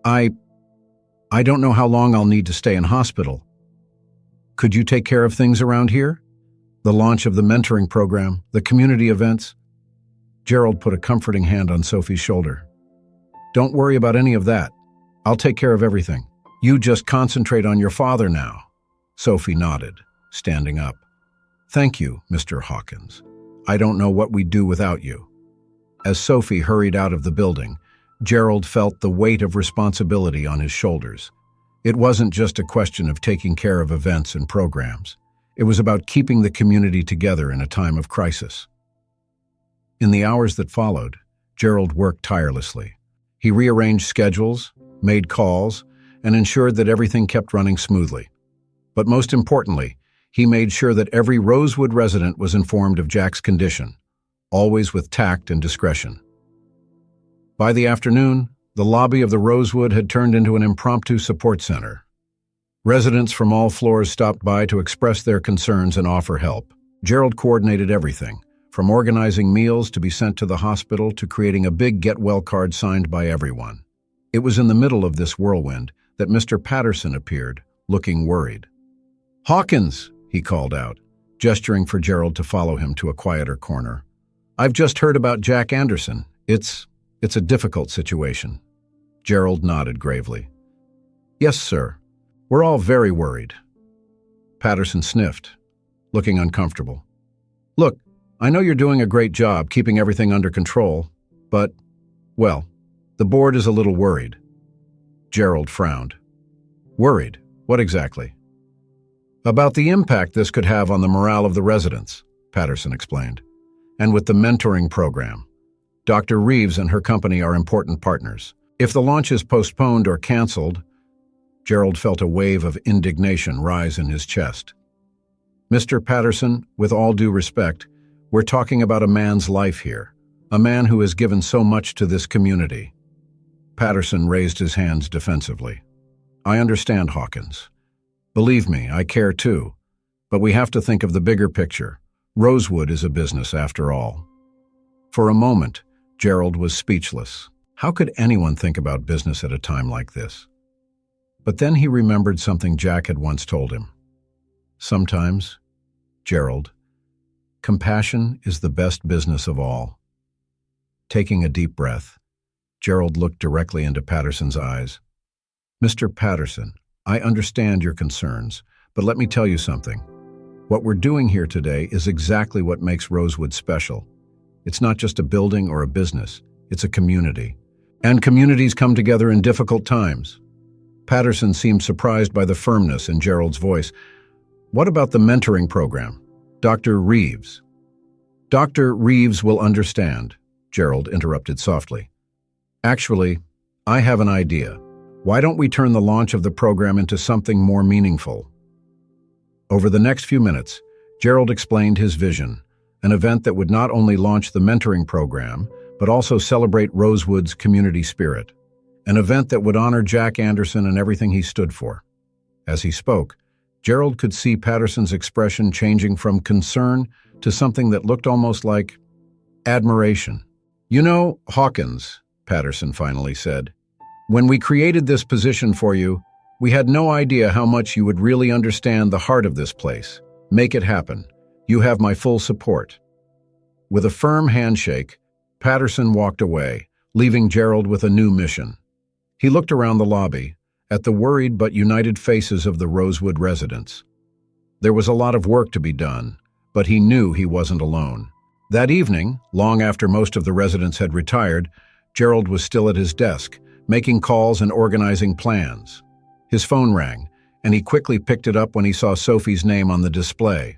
I don't know how long I'll need to stay in hospital. Could you take care of things around here? The launch of the mentoring program, the community events? Gerald put a comforting hand on Sophie's shoulder. Don't worry about any of that. I'll take care of everything. You just concentrate on your father now. Sophie nodded, standing up. Thank you, Mr. Hawkins. I don't know what we'd do without you." As Sophie hurried out of the building, Gerald felt the weight of responsibility on his shoulders. It wasn't just a question of taking care of events and programs. It was about keeping the community together in a time of crisis. In the hours that followed, Gerald worked tirelessly. He rearranged schedules, made calls, and ensured that everything kept running smoothly. But most importantly, he made sure that every Rosewood resident was informed of Jack's condition, always with tact and discretion. By the afternoon, the lobby of the Rosewood had turned into an impromptu support center. Residents from all floors stopped by to express their concerns and offer help. Gerald coordinated everything, from organizing meals to be sent to the hospital to creating a big get-well card signed by everyone. It was in the middle of this whirlwind that Mr. Patterson appeared, looking worried. "Hawkins," he called out, gesturing for Gerald to follow him to a quieter corner. "I've just heard about Jack Anderson. It's a difficult situation." Gerald nodded gravely. "Yes, sir. We're all very worried." Patterson sniffed, looking uncomfortable. "Look, I know you're doing a great job keeping everything under control, but, well, the board is a little worried." Gerald frowned. "Worried? What exactly?" "About the impact this could have on the morale of the residents," Patterson explained. "And with the mentoring program. Dr. Reeves and her company are important partners. If the launch is postponed or canceled..." Gerald felt a wave of indignation rise in his chest. "Mr. Patterson, with all due respect, we're talking about a man's life here, a man who has given so much to this community." Patterson raised his hands defensively. "I understand, Hawkins. Believe me, I care too. But we have to think of the bigger picture. Rosewood is a business after all." For a moment, Gerald was speechless. How could anyone think about business at a time like this? But then he remembered something Jack had once told him. "Sometimes, Gerald, compassion is the best business of all." Taking a deep breath, Gerald looked directly into Patterson's eyes. "Mr. Patterson, I understand your concerns, but let me tell you something. What we're doing here today is exactly what makes Rosewood special. It's not just a building or a business, it's a community. And communities come together in difficult times." Patterson seemed surprised by the firmness in Gerald's voice. "What about the mentoring program? Dr. Reeves?" "Dr. Reeves will understand," Gerald interrupted softly. "Actually, I have an idea. Why don't we turn the launch of the program into something more meaningful?" Over the next few minutes, Gerald explained his vision, an event that would not only launch the mentoring program, but also celebrate Rosewood's community spirit, an event that would honor Jack Anderson and everything he stood for. As he spoke, Gerald could see Patterson's expression changing from concern to something that looked almost like admiration. "You know, Hawkins," Patterson finally said, "when we created this position for you, we had no idea how much you would really understand the heart of this place. Make it happen. You have my full support." With a firm handshake, Patterson walked away, leaving Gerald with a new mission. He looked around the lobby, at the worried but united faces of the Rosewood residents. There was a lot of work to be done, but he knew he wasn't alone. That evening, long after most of the residents had retired, Gerald was still at his desk, making calls and organizing plans. His phone rang, and he quickly picked it up when he saw Sophie's name on the display.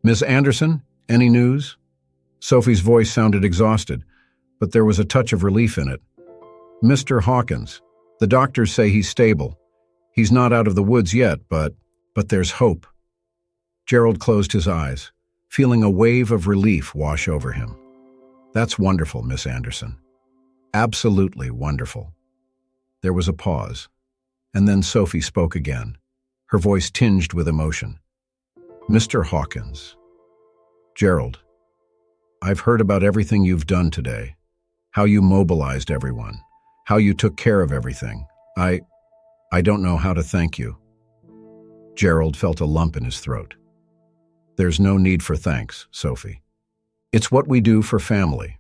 "Miss Anderson, any news?" Sophie's voice sounded exhausted, but there was a touch of relief in it. "Mr. Hawkins, the doctors say he's stable. He's not out of the woods yet, but there's hope." Gerald closed his eyes, feeling a wave of relief wash over him. "That's wonderful, Miss Anderson. Absolutely wonderful." There was a pause, and then Sophie spoke again, her voice tinged with emotion. "Mr. Hawkins, Gerald, I've heard about everything you've done today, how you mobilized everyone, how you took care of everything. I don't know how to thank you." Gerald felt a lump in his throat. "There's no need for thanks, Sophie. It's what we do for family."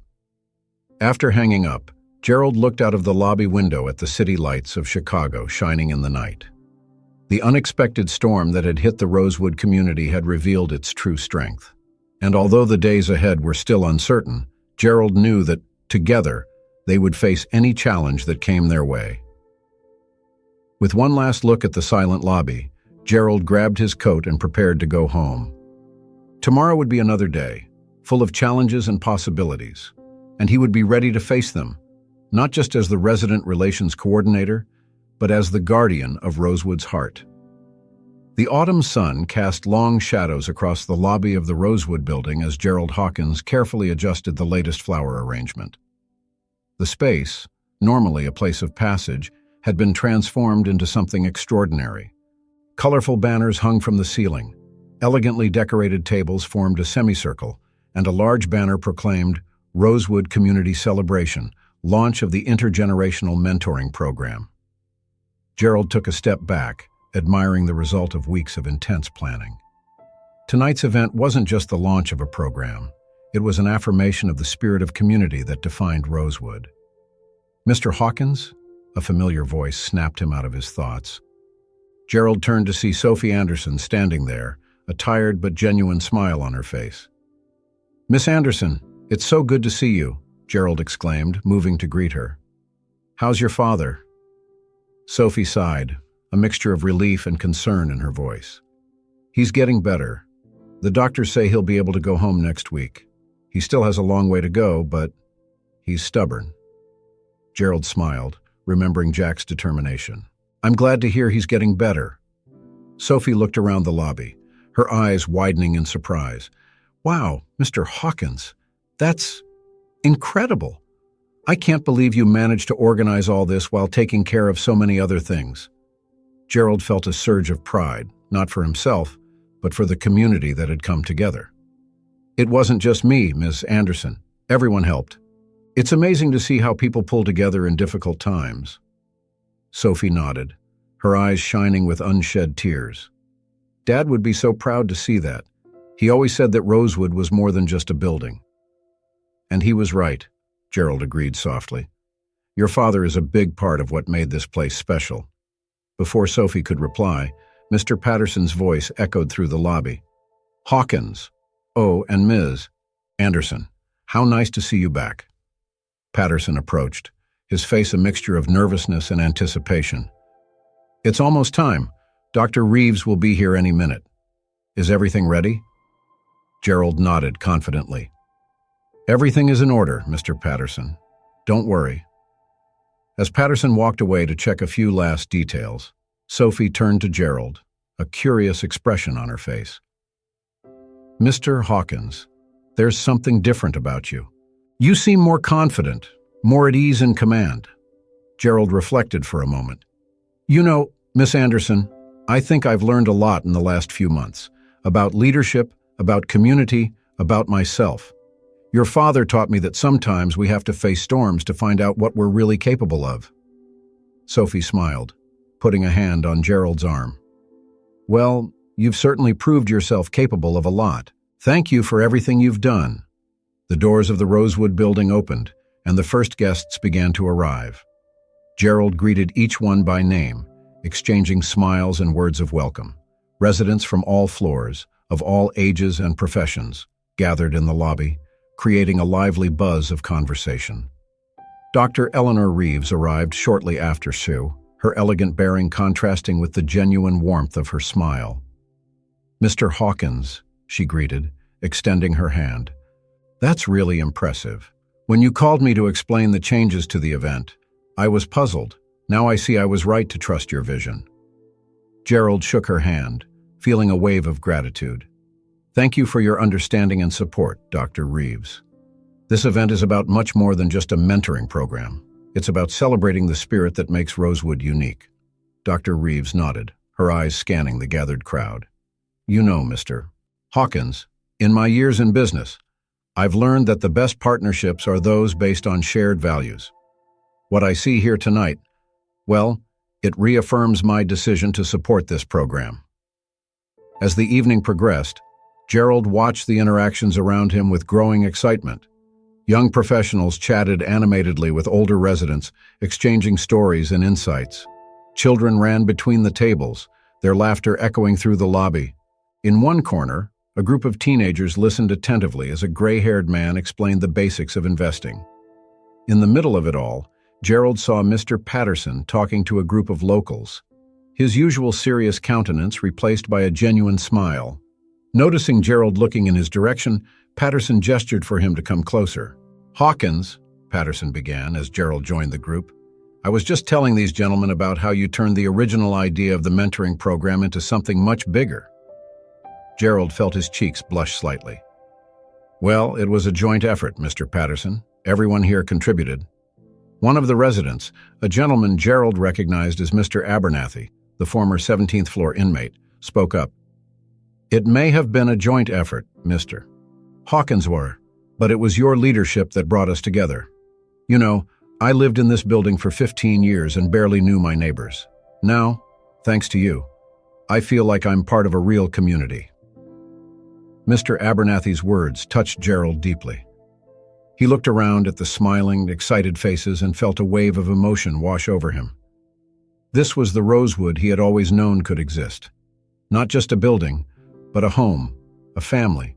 After hanging up, Gerald looked out of the lobby window at the city lights of Chicago shining in the night. The unexpected storm that had hit the Rosewood community had revealed its true strength. And although the days ahead were still uncertain, Gerald knew that, together, they would face any challenge that came their way. With one last look at the silent lobby, Gerald grabbed his coat and prepared to go home. Tomorrow would be another day, full of challenges and possibilities, and he would be ready to face them, not just as the resident relations coordinator, but as the guardian of Rosewood's heart. The autumn sun cast long shadows across the lobby of the Rosewood building as Gerald Hawkins carefully adjusted the latest flower arrangement. The space, normally a place of passage, had been transformed into something extraordinary. Colorful banners hung from the ceiling, elegantly decorated tables formed a semicircle, and a large banner proclaimed Rosewood Community Celebration, launch of the intergenerational mentoring program. Gerald took a step back, admiring the result of weeks of intense planning. Tonight's event wasn't just the launch of a program. It was an affirmation of the spirit of community that defined Rosewood. "Mr. Hawkins?" A familiar voice snapped him out of his thoughts. Gerald turned to see Sophie Anderson standing there, a tired but genuine smile on her face. "Miss Anderson, it's so good to see you," Gerald exclaimed, moving to greet her. "How's your father?" Sophie sighed, a mixture of relief and concern in her voice. "He's getting better. The doctors say he'll be able to go home next week. He still has a long way to go, but he's stubborn." Gerald smiled, remembering Jack's determination. "I'm glad to hear he's getting better." Sophie looked around the lobby, her eyes widening in surprise. "Wow, Mr. Hawkins, that's incredible. I can't believe you managed to organize all this while taking care of so many other things." Gerald felt a surge of pride, not for himself, but for the community that had come together. "It wasn't just me, Miss Anderson. Everyone helped. It's amazing to see how people pull together in difficult times." Sophie nodded, her eyes shining with unshed tears. "Dad would be so proud to see that. He always said that Rosewood was more than just a building." "And he was right," Gerald agreed softly. "Your father is a big part of what made this place special." Before Sophie could reply, Mr. Patterson's voice echoed through the lobby. "Hawkins, oh, and Ms. Anderson, how nice to see you back." Patterson approached, his face a mixture of nervousness and anticipation. "It's almost time. Dr. Reeves will be here any minute. Is everything ready?" Gerald nodded confidently. "Everything is in order, Mr. Patterson. Don't worry." As Patterson walked away to check a few last details, Sophie turned to Gerald, a curious expression on her face. "Mr. Hawkins, there's something different about you. You seem more confident, more at ease in command." Gerald reflected for a moment. "You know, Miss Anderson, I think I've learned a lot in the last few months, about leadership, about community, about myself. Your father taught me that sometimes we have to face storms to find out what we're really capable of." Sophie smiled, putting a hand on Gerald's arm. "Well, you've certainly proved yourself capable of a lot. Thank you for everything you've done." The doors of the Rosewood building opened, and the first guests began to arrive. Gerald greeted each one by name, exchanging smiles and words of welcome. Residents from all floors, of all ages and professions, gathered in the lobby, creating a lively buzz of conversation. Dr. Eleanor Reeves arrived shortly after Sue, her elegant bearing contrasting with the genuine warmth of her smile. "Mr. Hawkins," she greeted, extending her hand. "That's really impressive. When you called me to explain the changes to the event, I was puzzled. Now I see I was right to trust your vision." Gerald shook her hand, feeling a wave of gratitude. "Thank you for your understanding and support, Dr. Reeves. This event is about much more than just a mentoring program. It's about celebrating the spirit that makes Rosewood unique." Dr. Reeves nodded, her eyes scanning the gathered crowd. "You know, Mr. Hawkins, in my years in business, I've learned that the best partnerships are those based on shared values. What I see here tonight, well, it reaffirms my decision to support this program." As the evening progressed, Gerald watched the interactions around him with growing excitement. Young professionals chatted animatedly with older residents, exchanging stories and insights. Children ran between the tables, their laughter echoing through the lobby. In one corner, A group of teenagers listened attentively as a gray-haired man explained the basics of investing. In the middle of it all, Gerald saw Mr. Patterson talking to a group of locals, his usual serious countenance replaced by a genuine smile. Noticing Gerald looking in his direction, Patterson gestured for him to come closer. "Hawkins," Patterson began as Gerald joined the group, "I was just telling these gentlemen about how you turned the original idea of the mentoring program into something much bigger." Gerald felt his cheeks blush slightly. "Well, it was a joint effort, Mr. Patterson. Everyone here contributed." One of the residents, a gentleman Gerald recognized as Mr. Abernathy, the former 17th floor inmate, spoke up. "It may have been a joint effort, Mr. Hawkins were, but it was your leadership that brought us together. You know, I lived in this building for 15 years and barely knew my neighbors. Now, thanks to you, I feel like I'm part of a real community." Mr. Abernathy's words touched Gerald deeply. He looked around at the smiling, excited faces and felt a wave of emotion wash over him. This was the Rosewood he had always known could exist. Not just a building, but a home, a family.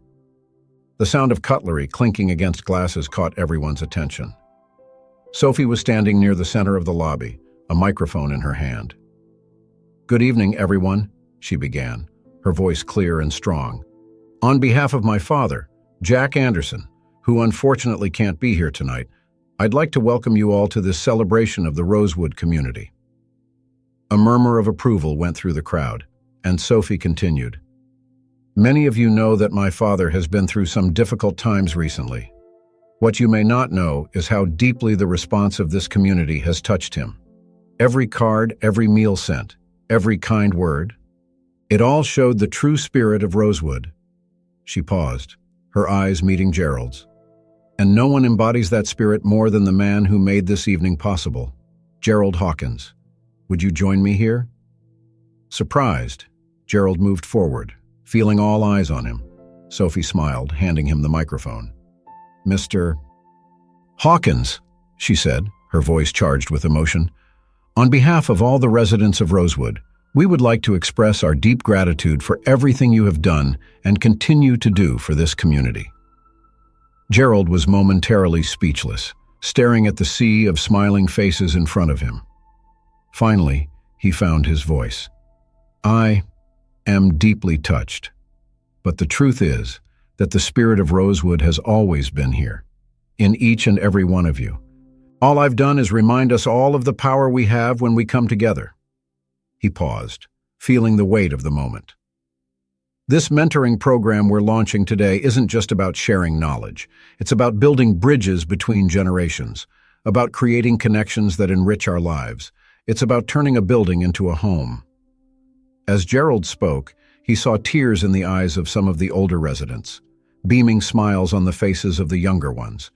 The sound of cutlery clinking against glasses caught everyone's attention. Sophie was standing near the center of the lobby, a microphone in her hand. "Good evening, everyone," she began, her voice clear and strong. "On behalf of my father, Jack Anderson, who unfortunately can't be here tonight, I'd like to welcome you all to this celebration of the Rosewood community." A murmur of approval went through the crowd, and Sophie continued. "Many of you know that my father has been through some difficult times recently. What you may not know is how deeply the response of this community has touched him. Every card, every meal sent, every kind word, it all showed the true spirit of Rosewood." She paused, her eyes meeting Gerald's. "And no one embodies that spirit more than the man who made this evening possible, Gerald Hawkins. Would you join me here?" Surprised, Gerald moved forward, feeling all eyes on him. Sophie smiled, handing him the microphone. "Mr. Hawkins," she said, her voice charged with emotion, "on behalf of all the residents of Rosewood, we would like to express our deep gratitude for everything you have done and continue to do for this community." Gerald was momentarily speechless, staring at the sea of smiling faces in front of him. Finally, he found his voice. "I am deeply touched, but the truth is that the spirit of Rosewood has always been here, in each and every one of you. All I've done is remind us all of the power we have when we come together." He paused, feeling the weight of the moment. This mentoring program we're launching today isn't just about sharing knowledge. It's about building bridges between generations, about creating connections that enrich our lives. It's about turning a building into a home. As Gerald spoke, he saw tears in the eyes of some of the older residents, beaming smiles on the faces of the younger ones.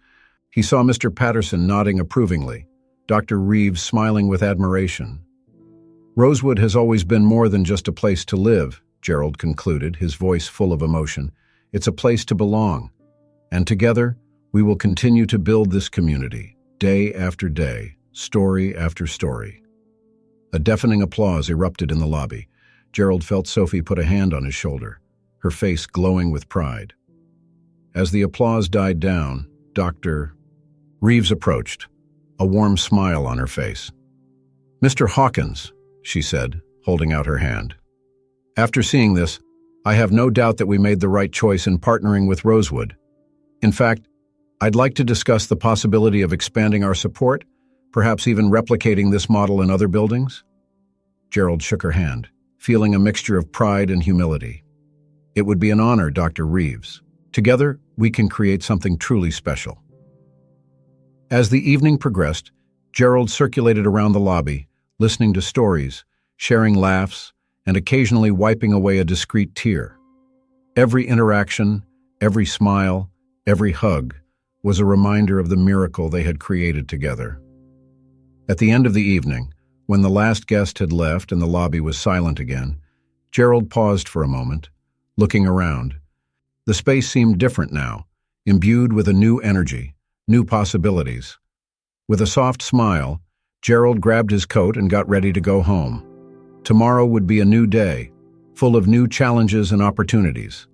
He saw Mr. Patterson nodding approvingly, Dr. Reeves smiling with admiration. "Rosewood has always been more than just a place to live," Gerald concluded, his voice full of emotion. "It's a place to belong. And together, we will continue to build this community, day after day, story after story." A deafening applause erupted in the lobby. Gerald felt Sophie put a hand on his shoulder, her face glowing with pride. As the applause died down, Dr. Reeves approached, a warm smile on her face. "Mr. Hawkins," she said, holding out her hand. "After seeing this, I have no doubt that we made the right choice in partnering with Rosewood. In fact, I'd like to discuss the possibility of expanding our support, perhaps even replicating this model in other buildings." Gerald shook her hand, feeling a mixture of pride and humility. "It would be an honor, Dr. Reeves. Together, we can create something truly special." As the evening progressed, Gerald circulated around the lobby, listening to stories, sharing laughs, and occasionally wiping away a discreet tear. Every interaction, every smile, every hug was a reminder of the miracle they had created together. At the end of the evening, when the last guest had left and the lobby was silent again, Gerald paused for a moment, looking around. The space seemed different now, imbued with a new energy, new possibilities. With a soft smile, Gerald grabbed his coat and got ready to go home. Tomorrow would be a new day, full of new challenges and opportunities.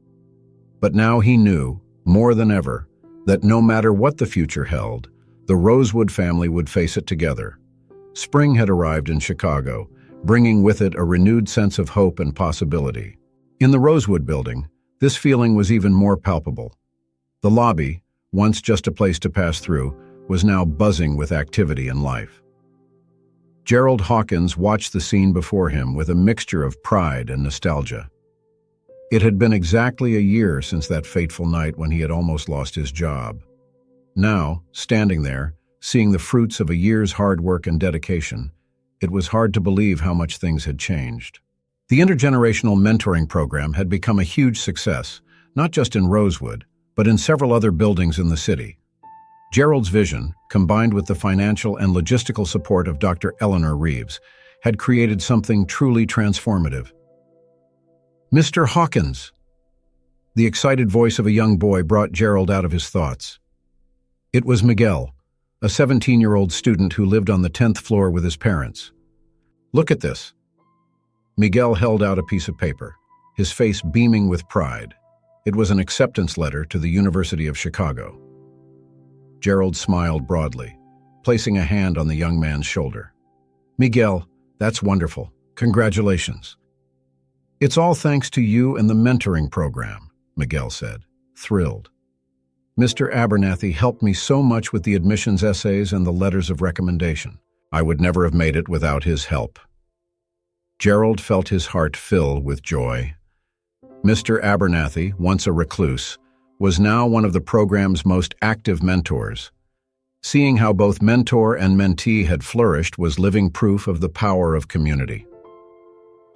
But now he knew, more than ever, that no matter what the future held, the Rosewood family would face it together. Spring had arrived in Chicago, bringing with it a renewed sense of hope and possibility. In the Rosewood building, this feeling was even more palpable. The lobby, once just a place to pass through, was now buzzing with activity and life. Gerald Hawkins watched the scene before him with a mixture of pride and nostalgia. It had been exactly a year since that fateful night when he had almost lost his job. Now, standing there, seeing the fruits of a year's hard work and dedication, it was hard to believe how much things had changed. The intergenerational mentoring program had become a huge success, not just in Rosewood, but in several other buildings in the city. Gerald's vision, combined with the financial and logistical support of Dr. Eleanor Reeves, had created something truly transformative. "Mr. Hawkins!" The excited voice of a young boy brought Gerald out of his thoughts. It was Miguel, a 17-year-old student who lived on the 10th floor with his parents. "Look at this." Miguel held out a piece of paper, his face beaming with pride. It was an acceptance letter to the University of Chicago. Gerald smiled broadly, placing a hand on the young man's shoulder. "Miguel, that's wonderful. Congratulations." "It's all thanks to you and the mentoring program," Miguel said, thrilled. "Mr. Abernathy helped me so much with the admissions essays and the letters of recommendation. I would never have made it without his help." Gerald felt his heart fill with joy. Mr. Abernathy, once a recluse, was now one of the program's most active mentors. Seeing how both mentor and mentee had flourished was living proof of the power of community.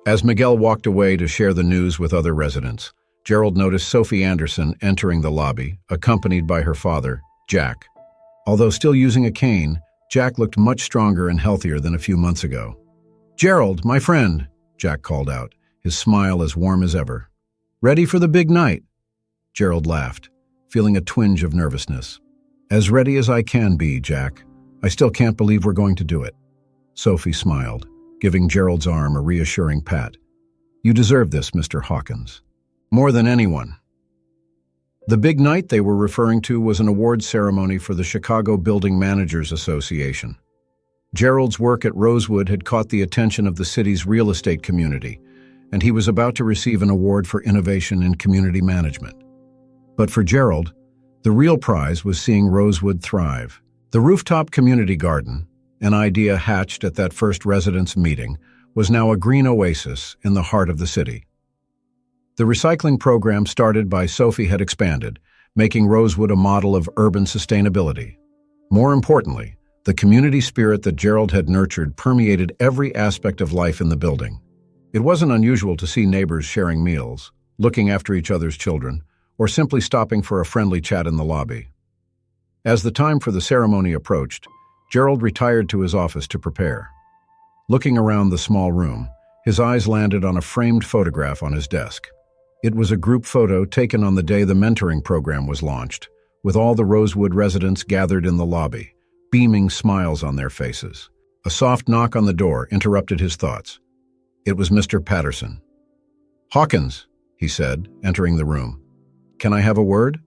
As Miguel walked away to share the news with other residents, Gerald noticed Sophie Anderson entering the lobby, accompanied by her father, Jack. Although still using a cane, Jack looked much stronger and healthier than a few months ago. "Gerald, my friend," Jack called out, his smile as warm as ever. "Ready for the big night?" Gerald laughed, feeling a twinge of nervousness. "As ready as I can be, Jack. I still can't believe we're going to do it." Sophie smiled, giving Gerald's arm a reassuring pat. "You deserve this, Mr. Hawkins. More than anyone." The big night they were referring to was an awards ceremony for the Chicago Building Managers Association. Gerald's work at Rosewood had caught the attention of the city's real estate community, and he was about to receive an award for innovation in community management. But for Gerald, the real prize was seeing Rosewood thrive. The rooftop community garden, an idea hatched at that first residents' meeting, was now a green oasis in the heart of the city. The recycling program started by Sophie had expanded, making Rosewood a model of urban sustainability. More importantly, the community spirit that Gerald had nurtured permeated every aspect of life in the building. It wasn't unusual to see neighbors sharing meals, looking after each other's children, or simply stopping for a friendly chat in the lobby. As the time for the ceremony approached, Gerald retired to his office to prepare. Looking around the small room, his eyes landed on a framed photograph on his desk. It was a group photo taken on the day the mentoring program was launched, with all the Rosewood residents gathered in the lobby, beaming smiles on their faces. A soft knock on the door interrupted his thoughts. It was Mr. Patterson. "Hawkins," he said, entering the room. "Can I have a word?"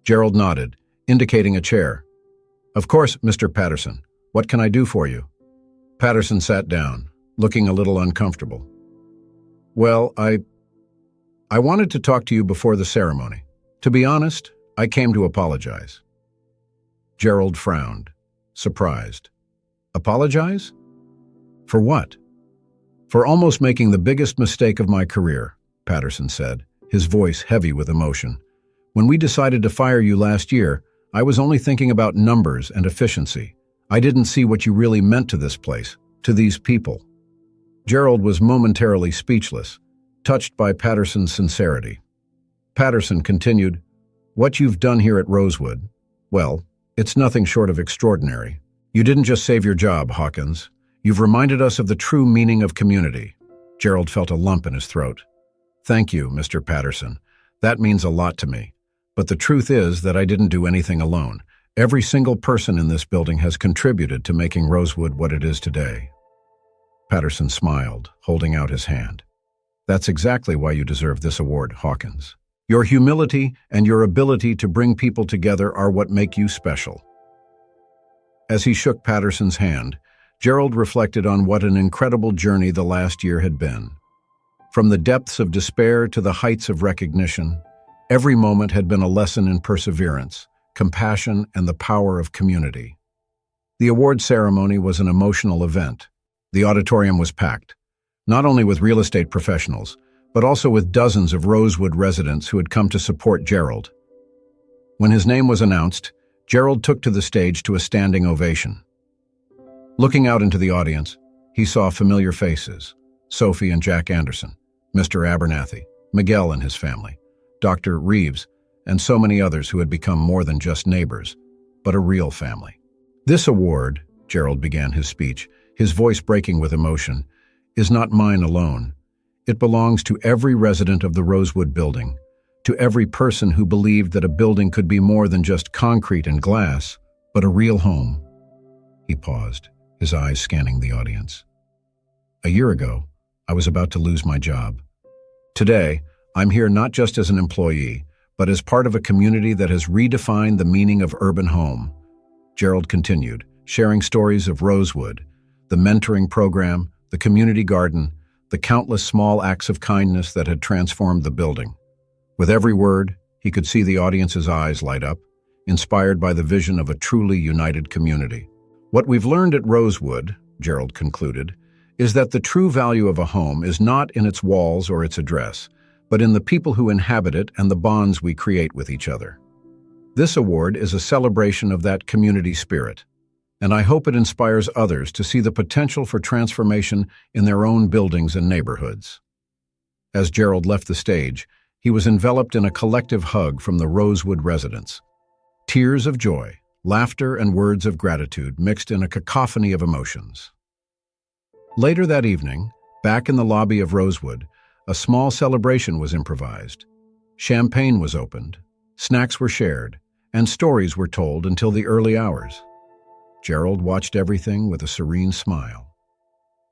Gerald nodded, indicating a chair. "Of course, Mr. Patterson. What can I do for you?" Patterson sat down, looking a little uncomfortable. "Well, I wanted to talk to you before the ceremony. To be honest, I came to apologize." Gerald frowned, surprised. "Apologize? For what?" "For almost making the biggest mistake of my career," Patterson said, his voice heavy with emotion. "When we decided to fire you last year, I was only thinking about numbers and efficiency. I didn't see what you really meant to this place, to these people." Gerald was momentarily speechless, touched by Patterson's sincerity. Patterson continued, "What you've done here at Rosewood, well, it's nothing short of extraordinary. You didn't just save your job, Hawkins. You've reminded us of the true meaning of community." Gerald felt a lump in his throat. "Thank you, Mr. Patterson. That means a lot to me. But the truth is that I didn't do anything alone. Every single person in this building has contributed to making Rosewood what it is today." Patterson smiled, holding out his hand. "That's exactly why you deserve this award, Hawkins. Your humility and your ability to bring people together are what make you special." As he shook Patterson's hand, Gerald reflected on what an incredible journey the last year had been. From the depths of despair to the heights of recognition, every moment had been a lesson in perseverance, compassion, and the power of community. The award ceremony was an emotional event. The auditorium was packed, not only with real estate professionals, but also with dozens of Rosewood residents who had come to support Gerald. When his name was announced, Gerald took to the stage to a standing ovation. Looking out into the audience, he saw familiar faces: Sophie and Jack Anderson, Mr. Abernathy, Miguel and his family, Dr. Reeves, and so many others who had become more than just neighbors, but a real family. "This award," Gerald began his speech, his voice breaking with emotion, "is not mine alone. It belongs to every resident of the Rosewood building, to every person who believed that a building could be more than just concrete and glass, but a real home." He paused, his eyes scanning the audience. "A year ago, I was about to lose my job. Today, I'm here not just as an employee, but as part of a community that has redefined the meaning of urban home." Gerald continued, sharing stories of Rosewood, the mentoring program, the community garden, the countless small acts of kindness that had transformed the building. With every word, he could see the audience's eyes light up, inspired by the vision of a truly united community. "What we've learned at Rosewood," Gerald concluded, "is that the true value of a home is not in its walls or its address, but in the people who inhabit it and the bonds we create with each other. This award is a celebration of that community spirit, and I hope it inspires others to see the potential for transformation in their own buildings and neighborhoods." As Gerald left the stage, he was enveloped in a collective hug from the Rosewood residents. Tears of joy, laughter, and words of gratitude mixed in a cacophony of emotions. Later that evening, back in the lobby of Rosewood, a small celebration was improvised. Champagne was opened, snacks were shared, and stories were told until the early hours. Gerald watched everything with a serene smile.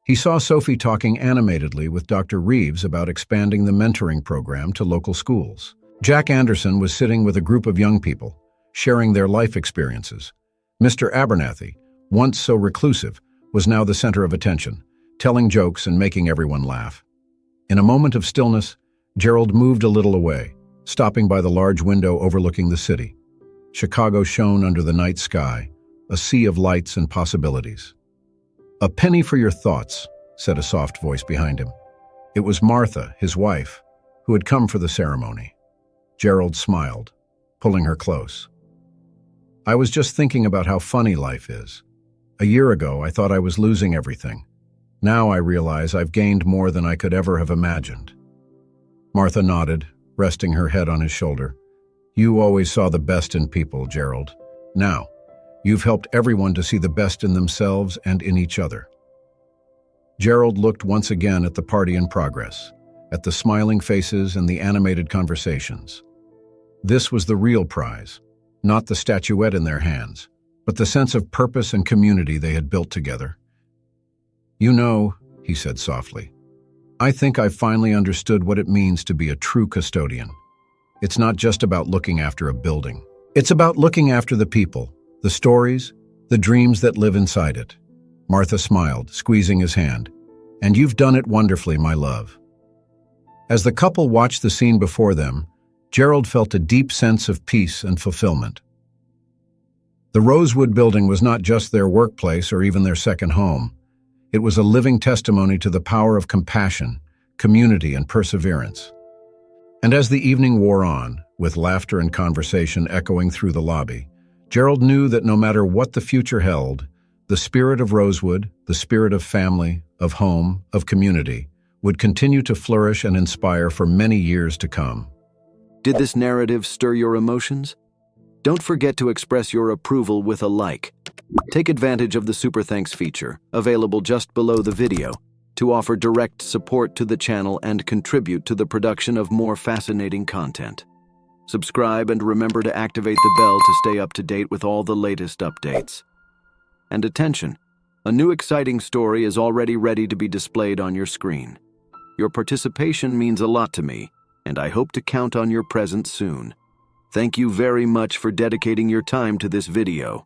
He saw Sophie talking animatedly with Dr. Reeves about expanding the mentoring program to local schools. Jack Anderson was sitting with a group of young people, sharing their life experiences. Mr. Abernathy, once so reclusive, was now the center of attention, telling jokes and making everyone laugh. In a moment of stillness, Gerald moved a little away, stopping by the large window overlooking the city. Chicago shone under the night sky, a sea of lights and possibilities. "A penny for your thoughts," said a soft voice behind him. It was Martha, his wife, who had come for the ceremony. Gerald smiled, pulling her close. "I was just thinking about how funny life is. A year ago, I thought I was losing everything. Now I realize I've gained more than I could ever have imagined." Martha nodded, resting her head on his shoulder. "You always saw the best in people, Gerald. Now, you've helped everyone to see the best in themselves and in each other." Gerald looked once again at the party in progress, at the smiling faces and the animated conversations. This was the real prize, not the statuette in their hands, but the sense of purpose and community they had built together. "You know," he said softly, "I think I've finally understood what it means to be a true custodian. It's not just about looking after a building. It's about looking after the people, the stories, the dreams that live inside it." Martha smiled, squeezing his hand. "And you've done it wonderfully, my love." As the couple watched the scene before them, Gerald felt a deep sense of peace and fulfillment. The Rosewood building was not just their workplace or even their second home. It was a living testimony to the power of compassion, community, and perseverance. And as the evening wore on, with laughter and conversation echoing through the lobby, Gerald knew that no matter what the future held, the spirit of Rosewood, the spirit of family, of home, of community, would continue to flourish and inspire for many years to come. Did this narrative stir your emotions? Don't forget to express your approval with a like. Take advantage of the Super Thanks feature, available just below the video, to offer direct support to the channel and contribute to the production of more fascinating content. Subscribe and remember to activate the bell to stay up to date with all the latest updates. And attention, a new exciting story is already ready to be displayed on your screen. Your participation means a lot to me, and I hope to count on your presence soon. Thank you very much for dedicating your time to this video.